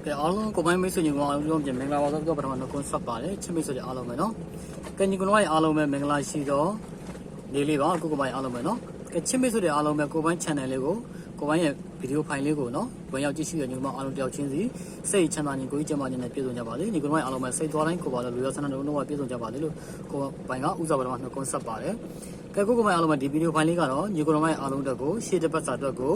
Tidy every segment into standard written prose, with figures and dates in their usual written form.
ကဲအားလုံးကိုပိုင်းမိတ်ဆွေညီကောင်အားလုံးပြန်မင်္ဂလာပါတော့ပထမတော့ကွန်ဆက်ပါတယ်ချစ်မိတ်ဆွေတွေအားလုံးပဲเนาะကဲညီကောင်အားလုံးပဲမင်္ဂလာရှိတော့နေလေးပါကိုပိုင်းအားလုံးပဲเนาะကဲချစ်မိတ်ဆွေတွေအားလုံးပဲကိုပိုင်း channel လေးကိုကိုပိုင်းရဲ့ဗီဒီယိုဖိုင်လေးကိုเนาะဝင်ရောက်ကြည့်ရှုရညီကောင်အားလုံးတယောက်ချင်းစီစိတ်ချမ်းသာညီကိုကြီးကျမချင်းနဲ့ပြည့်စုံကြပါစေညီကောင်အားလုံးပဲစိတ်သွားတိုင်းကိုပါလို့လူရဆန္ဒတို့တော့ပြည့်စုံကြပါစေလို့ကိုပိုင်းကဥစားပထမကွန်ဆက်ပါတယ်ကဲကိုပိုင်းအားလုံးပဲဒီဗီဒီယိုဖိုင်လေးကတော့ညီကောင်အားလုံးတက်ကိုရှေ့တစ်ပတ်စာအတွက်ကို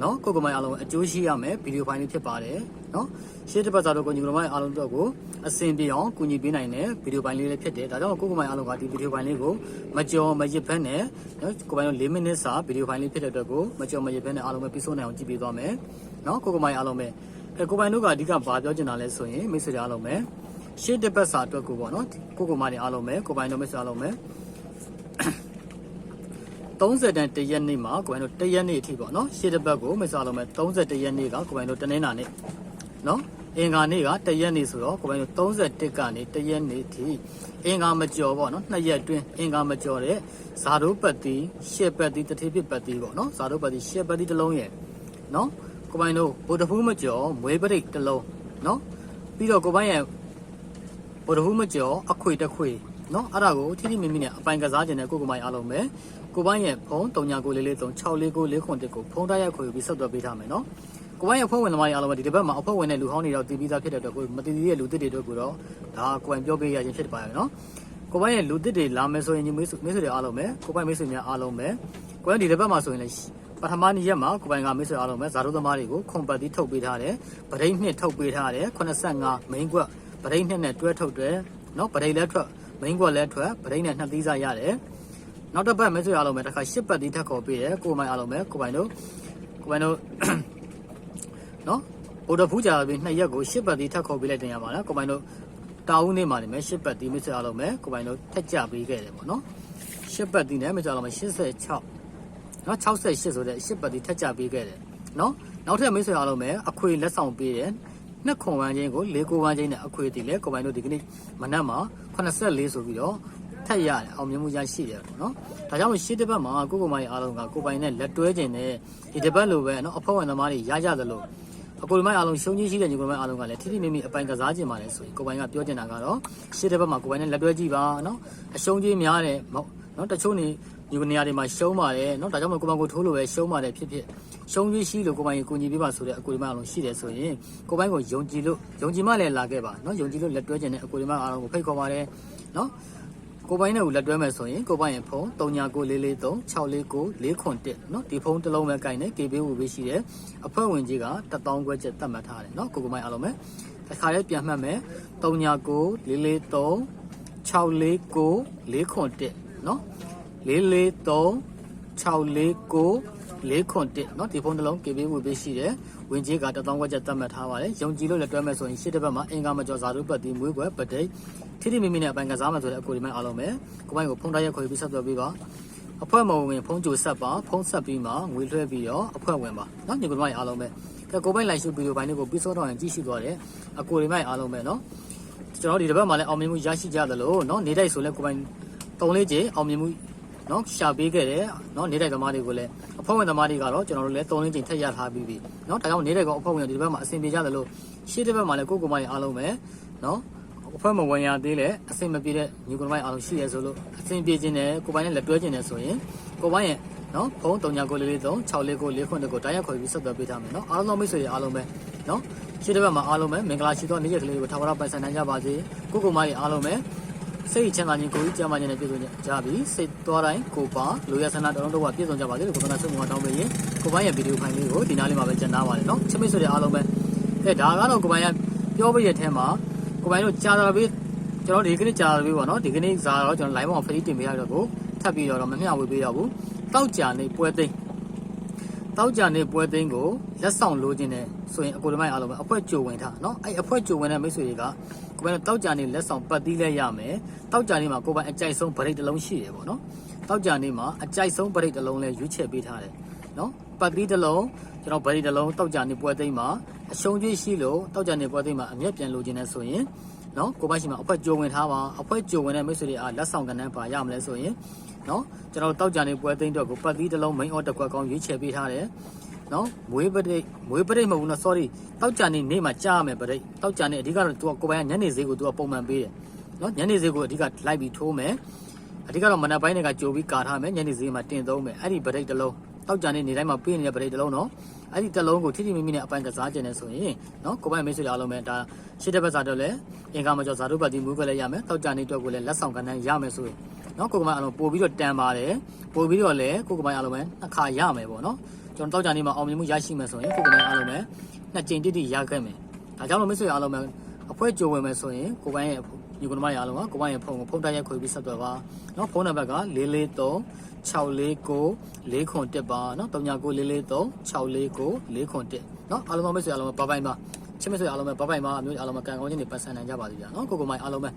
နော်ကိုမိုင်အားလုံးအကျိုးရှိရမယ်ဗီဒီယိုဖိုင်လေးဖြစ်ပါတယ်နော်ရှေ့တစ်ပတ်စာတော့ကိုညီကောင်မိုင်အားလုံးတို့ကိုအဆင်ပြေအောင်ကူညီပေးနိုင်တဲ့ဗီဒီယိုဖိုင်လေးလည်းဖြစ်တယ်ဒါကြောင့်ကိုမိုင်အားလုံးကဒီဗီဒီယိုဖိုင်လေးကိုမကြော်မရစ်ဖက်နဲ့နော်ကိုမိုင်တို့4မိနစ်စာဗီဒီယိုဖိုင်လေးဖြစ်တဲ့အတွက်ကိုမကြော်မရစ်ဖက်နဲ့အားလုံးပဲပြီးဆုံးနိုင်အောင်ကြည့်ပေးသွားမယ်နော်ကိုမိုင်အားလုံးပဲကိုမိုင်တို့ကအဓိကဘာပြောချင်တာလဲဆိုရင်မိတ်ဆွေအားလုံးပဲရှေ့တစ်ပတ်စာအတွက်ကိုပေါ့နော်ကိုမိုင်တွေအားလုံးပဲကိုမိုင်တို့မိတ်ဆွေအားလုံးပဲ30တန်တရက်နေ့မှာကိုယ်တို့တရက်နေ့အထိပေါ့နော်ရှေ့တစ်ပတ်ကိုမိတ်ဆွေအားလုံးပဲ31ရက်နေ့ကကိုယ်တို့တနင်္လာနေ့နော်အင်္ဂါနေ့ကတရက်နေ့ဆိုတော့ကိုယ်တို့31ကနေတရက်နေ့အထိအင်္ဂါမကျော်ပေါ့နော်2ရက်အတွင်းအင်္ဂါမကျော်တဲ့ဇာတိုးပတ်တီရှေ့ပတ်တီတတိပိပတ်တီပေါ့နော်ဇာတိုးပတ်တီရှေ့ပတ်တီတစ်လုံးရဲ့နော်ကိုယ်တို့ဗုဒ္ဓဖူးမကျော်မွေးပရိတ်တစ်လုံးနော်ပြီးတော့ကိုယ်ရဲ့ဗုဒ္ဓဖူးမကျော်အခွေတစ်ခွေနော်အဲ့ဒါကိုထိထိမိမိနဲ့အပိုင်ကစားခြင်းနဲ့ကိုမိုင်အားလုံးပဲကိုပိုင်းရဲ့ဖုန်း3994436494ကိုဖုန်းတိုက်ရိုက်ခေါ်ပြီးဆက်သွယ်ပေးထားမယ်နော်ကိုပိုင်းရဲ့ဖုန်းဝင်သမားတွေအားလုံးပဲဒီတစ်ပတ်မှာအဖွဲ့ဝင်တဲ့လူဟောင်းတွေတော့တည်ပြီးသားဖြစ်တဲ့အတွက်ကိုမတည်သေးတဲ့လူသစ်တွေတို့ကိုတော့ဒါကိုပိုင်းပြောပေးရခြင်းဖြစ်ပါရဲ့နော်ကိုပိုင်းရဲ့လူသစ်တွေလာမယ်ဆိုရင်ညီမိတ်ဆွေတွေအားလုံးပဲကိုပိုင်းမိတ်ဆွေများအားလုံးပဲကိုပိုင်းဒီတစ်ပတ်မှာဆိုရင်လည်းပထမနေ့ရက်မှာကိုပိုင်းကမိတ်ဆွေအားလုံးပဲဇာတို့သမားတွေကိုခွန်ပတ်တီးထုတ်ပေးထားတယ်ဗရိတ်နှစ်ထုတ်ပေးထားတယ်85မိန်းကွက်ဗရိတ်နှစ်နဲ့တွဲထုတ်တယ်နော်ဗရိတ်လက်ထွက်မိန်းကွက်လက်ထွက်ဗရိတ်နဲ့2သီးစားရတယ်နောက်တစ်ပတ်မဲဆွေအားလုံးပဲတစ်ခါ10ပတ်တီးထပ်ခေါ်ပေးတယ်ကိုမိုင်အားလုံးပဲကိုပိုင်တို့နော်ဗိုလ်တဖူးကြာပြီး2ရက်ကို10ပတ်တီးထပ်ခေါ်ပေးလိုက်တင်ရပါလားကိုပိုင်တို့တာဦးနေမှာနေမယ်10ပတ်တီးမဲဆွေအားလုံးပဲကိုပိုင်တို့ထက်ကြပေးခဲ့တယ်ပေါ့နော်10ပတ်တီးနဲ့မဲဆွေအားလုံးပဲ86နော်68ဆိုတဲ့10ပတ်တီးထက်ကြပေးခဲ့တယ်နော်နောက်ထပ်မဲဆွေအားလုံးပဲအခွေလက်ဆောင်ပေးတယ်နှစ်ခွန်ဝန်းချင်းကို၄9ဝန်းချင်းနဲ့အခွေတီးလဲကိုပိုင်တို့ဒီကနေ့မနက်မှာ84ဆိုပြီးတော့ထက်ရတယ်အောင်မြင်မှုရရှိတယ်ပေါ့နော်ဒါကြောင့်ရှေ့တစ်ပတ်မှာကိုမိုင်အားလုံးကကိုပိုင်နဲ့လက်တွဲခြင်းနဲ့ဒီတစ်ပတ်လိုပဲနော်အဖွဲ့ဝင်သမားတွေရကြသလိုအကိုမိုင်အားလုံးရှုံးကြီးရှိတဲ့ညီကိုမိုင်အားလုံးကလည်းထိထိမိမိအပိုင်ကစားခြင်းပါလေဆိုရင်ကိုပိုင်ကပြောချင်တာကတော့ရှေ့တစ်ပတ်မှာကိုပိုင်နဲ့လက်တွဲကြည့်ပါနော်အရှုံးကြီးများတယ်နော်တချို့ညီကိုနေရာတွေမှာရှုံးပါတယ်နော်ဒါကြောင့်မို့ကိုပိုင်ကိုထိုးလို့ပဲရှုံးပါတယ်ဖြစ်ရှုံးကြီးရှိလို့ကိုပိုင်ကိုညီပေးပါဆိုတဲ့အကိုမိုင်အားလုံးရှိတယ်ဆိုရင်ကိုပိုင်ကိုယုံကြည်မှလည်းလာခဲ့ပါနော်ယုံကြည်လို့လက်တွဲခြင်းနဲ့အကိုမိုင်အားလုံးကိုဖိတ်ခေါ်ပါတယ်နော်ကိုပိုင်းနဲ့ကိုလက်တွဲမယ်ဆိုရင်ကိုပိုင်းရဲ့ဖုန်း3994436494เนาะဒီဖုန်းတစ်လုံးပဲကင်နေ KB ဝေပေးရှိတယ်အဖွဲ့ဝင်ကြီးက1000ခွဲချက်သတ်မှတ်ထားတယ်เนาะကိုမိုင်အားလုံးပဲတစ်ခါလေးပြန်မှတ်မယ်3994436494เนาะ4436494เนาะဒီဖုန်းတစ်လုံး KB ဝေပေးရှိတယ်ဝင်ကြီးက1000ခွဲချက်သတ်မှတ်ထားပါတယ်ယုံကြည်လို့လက်တွဲမယ်ဆိုရင်ရှေ့တစ်ပတ်မှာအင်္ဂါမကျော်ဇာတို့ပတ်တီမွေးွယ်ပတိတ်ထိထိမိမိနဲ့အပိုင်ကစားမှဆိုတဲ့အကိုဒီမိုင်အားလုံးပဲကိုမိုင်ကိုဖုန်းတိုက်ရိုက်ခေါ်ပြီးဆက်သွယ်ပေးပါအဖွဲ့မဝင်ဖုန်းကြိုဆက်ပါဖုန်းဆက်ပြီးမှငွေလွှဲပြီးတော့အဖွဲ့ဝင်ပါเนาะညီကိုမိုင်အားလုံးပဲကိုမိုင်လိုက်ရှုဗီဒီယိုပိုင်းလေးကိုပြီးဆုံးတော့ရင်ကြည့်ရှုသွားတယ်အကိုဒီမိုင်အားလုံးပဲเนาะကျွန်တော်ဒီတစ်ပတ်မှာလည်းအောင်မြင်မှုရရှိကြသလိုเนาะနေတိုက်ဆိုလဲကိုမိုင်3-4ကြိမ်အောင်မြင်မှုเนาะရှာပေးခဲ့တယ်เนาะနေတိုက်သမားတွေကိုလည်းအဖွဲ့ဝင်သမားတွေကတော့ကျွန်တော်တို့လည်း3-4ကြိမ်ထပ်ရထားပြီးပြီเนาะဒါကြောင့်နေတိုက်ကောင်အဖွဲ့ဝင်ဒီတစ်ပတ်မှာအဆင်ပြေကြသလိုရှေ့တစ်ပတ်မှာလည်းကိုမိုင်အားလုံးပဲเนาะအဖွဲ့မဝင်ရသေးလဲအဆင်မပြေတဲ့ညီကိုမိုင်အားလုံးရှိရဲဆိုလို့အဆင်ပြေခြင်းနဲ့ကိုပိုင်နဲ့လက်တွဲခြင်းနဲ့ဆိုရင်ကိုပိုင်ရဲ့နော်ဖုန်း3994436494ကိုတိုက်ရိုက်ခေါ်ပြီးဆက်သွယ်ပေးထားမယ်နော်အားလုံးမိတ်ဆွေတွေအားလုံးပဲနော်ရှေ့တစ်ပတ်မှာအားလုံးပဲမင်္ဂလာရှိသောနေ့ရက်ကလေးကိုထာဝရပိုင်ဆိုင်နိုင်ကြပါစေကိုမိုင်အားလုံးပဲစိတ်ချမ်းသာခြင်းကိုယ်ကြီးကျမ်းမာခြင်းနဲ့ပြည့်စုံကြပြီစိတ်သွားတိုင်းကိုပါလူရဆန္ဒတော်တော်ပြည့်စုံကြပါစေလို့ကိုယ်ကဆုမွန်တောင်းပေးရင်ကိုပိုင်ရဲ့ဗီဒီယိုဖိုင်လေးကိုဒီနားလေးမှာပဲကျန်သားပါတယ်နော်ချစ်မိတ်ဆွေတွေအားလုံးပဲဒါကတော့ကိုပိုင်ရပြောပြရဲ့အထက်မှာကိုပိုင်းတို့ကြာတာပဲကျွန်တော်ဒီကနေ့ကြာတာပဲပေါ့နော်ဒီကနေ့ဇာတော့ကျွန်တော် line မှာ free တင်ပေးရတော့ကိုထပ်ပြီးတော့မမျှဝေပေးရဘူးတောက်ကြာနေပွဲသိမ်းကိုလက်ဆောင်လိုချင်တယ်ဆိုရင်အကိုဒီမိုင်အားလုံးပဲအဖွဲကြိုဝင်ထားနော်အဲ့အဖွဲကြိုဝင်တဲ့မိတ်ဆွေတွေကကိုပိုင်းတို့တောက်ကြာနေလက်ဆောင်ပတ်သီးလဲရမယ်တောက်ကြာနေမှာကိုပိုင်းအကြိုက်ဆုံးဗရိတ်တစ်လုံးရှိတယ်ပေါ့နော်တောက်ကြာနေမှာအကြိုက်ဆုံးဗရိတ်တစ်လုံးလဲရွေးချယ်ပေးထားတယ်နော်ပတ်သီးတစ်လုံးကျွန်တော်ဗရိတ်တစ်လုံးတောက်ကြာနေပွဲသိမ်းမှာအရှုံးကြီးရှိလို့တောက်ကြနေပွဲသိမ်းမှာအမျက်ပြန်လိုချင်နေဆိုရင်နော်ကိုပိုင်ရှိမှာအဖွဲကြိုဝင်ထားပါအဖွဲကြိုဝင်တဲ့မိတ်ဆွေတွေအားလက်ဆောင်ကန်တန်းပါရမလဲဆိုရင်နော်ကျွန်တော်တောက်ကြနေပွဲသိမ်းတော့ကိုပတ်သီးတစ်လုံး main order ကွက်ကောင်းရွေးချယ်ပေးထားတယ် နော်မွေးပရိတ်မဟုတ်ဘူးနော် sorry တောက်ကြနေနေ့မှာကြားရမယ်ပရိတ်တောက်ကြနေအဓိကတော့သူကကိုပိုင်ကညနေဈေးကိုသူကပုံမှန်ပေးတယ်နော်ညနေဈေးကိုအဓိကလိုက်ပြီးထိုးမယ်အဓိကတော့မနက်ပိုင်းတွေကကြိုပြီးကာထားမယ်ညနေဈေးမှာတင်သုံးမယ်အဲ့ဒီပရိတ်တစ်လုံးတောက်ကြနေနေတိုင်းမှာပေးနေတဲ့ပရိတ်တစ်လုံးနော်အဲ့ဒီတစ်လုံးကိုထိထိမိမိနဲ့အပိုင်ကစားကျင်နေဆိုရင်နော်ကိုပိုင်မိတ်ဆွေအားလုံးပဲဒါရှစ်တဲ့ဘက်စားတော့လဲအင်္ဂါမကျော်ဇာတုပတ်ဒီမွေးခွက်လည်းရမယ်တောက်ကြနေအတွက်ကိုလည်းလက်ဆောင်ကဏ္ဍရမယ်ဆိုရင်နော်ကိုကမိုင်အားလုံးပို့ပြီးတော့တန်ပါတယ်ပို့ပြီးတော့လည်းကိုကမိုင်အားလုံးပဲနှစ်ခါရမယ်ပေါ့နော်ကျွန်တော်တောက်ကြနေမှာအောင်မြင်မှုရရှိမယ်ဆိုရင်ကိုကမိုင်အားလုံးပဲနှစ်ကြိမ်တိတိရခဲ့မယ်ဒါကြောင့်လို့မိတ်ဆွေအားလုံးပဲအဖွဲကြိုဝင်မယ်ဆိုရင်ကိုပိုင်းရဲ့ညီကောင်မရအားလုံးကကိုပိုင်းရဲ့ဖုန်းကိုဖုန်းတိုက်ရိုက်ခွေပြီးဆက်သွယ်ပါနော်ဖုန်းနံပါတ်က443 649 401ပါနော်39 443 649 401နော်အားလုံးမိတ်ဆွေအားလုံးပဲဘိုင်ဘိုင်ပါချစ်မိတ်ဆွေအားလုံးပဲဘိုင်ဘိုင်ပါအမျိုးအားလုံးပဲကံကောင်းခြင်းတွေပတ်စံနိုင်ကြပါသေးဗျာနော်ကိုကိုမိုင်အားလုံးပဲ